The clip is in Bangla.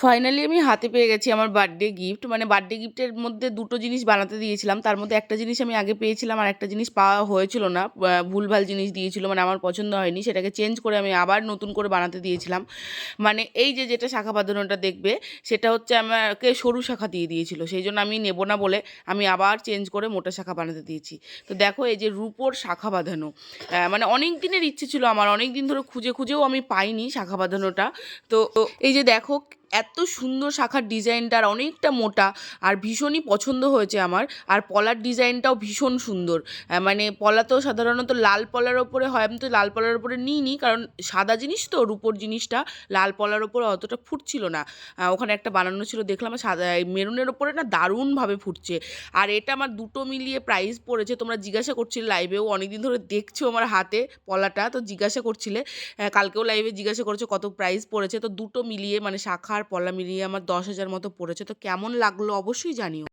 ফাইনালি আমি হাতে পেয়ে গেছি আমার বার্থডে গিফট। মানে বার্থডে গিফটের মধ্যে দুটো জিনিস বানাতে দিয়েছিলাম। তার মধ্যে একটা জিনিস আমি আগে পেয়েছিলাম আর একটা জিনিস পাওয়া হয়েছিল না। ভুলভাল জিনিস দিয়েছিল, মানে আমার পছন্দ হয়নি। সেটাকে চেঞ্জ করে আমি আবার নতুন করে বানাতে দিয়েছিলাম। মানে এই যে যেটা শাখা বাঁধানোটা দেখবে, সেটা হচ্ছে আমাকে সরু শাখা দিয়ে দিয়েছিল। সেই জন্য আমি নেব না বলে আমি আবার চেঞ্জ করে মোটা শাখা বানাতে দিয়েছি। তো দেখো এই যে রূপোর শাখা বাঁধানো, মানে অনেক দিনের ইচ্ছে ছিল আমার, অনেক দিন ধরে খুঁজে খুঁজেও আমি পাইনি শাখা বাঁধানোটা। তো এই যে দেখো এত সুন্দর শাখার ডিজাইনটা, আর অনেকটা মোটা, আর ভীষণই পছন্দ হয়েছে আমার। আর পলার ডিজাইনটাও ভীষণ সুন্দর। মানে পলা তো সাধারণত লাল পলার ওপরে হয়, আমি তো লাল পলার ওপরে নিইনি, কারণ সাদা জিনিস তো, রূপোর জিনিসটা লাল পলার ওপরে অতটা ফুটছিল না। ওখানে একটা বানানো ছিল, দেখলাম সাদা মেরুনের ওপরে না দারুণভাবে ফুটছে। আর এটা আমার দুটো মিলিয়ে প্রাইস পড়েছে, তোমরা জিজ্ঞাসা করছিলে লাইভেও, অনেকদিন ধরে দেখছো আমার হাতে পলাটা, তো জিজ্ঞাসা করছিলে, কালকেও লাইভে জিজ্ঞাসা করেছো কত প্রাইস পড়েছে। তো দুটো মিলিয়ে মানে শাখা আর পলা মিলিয়ে আমার 10,000 মতো পড়েছে। তো কেমন লাগলো অবশ্যই জানিও।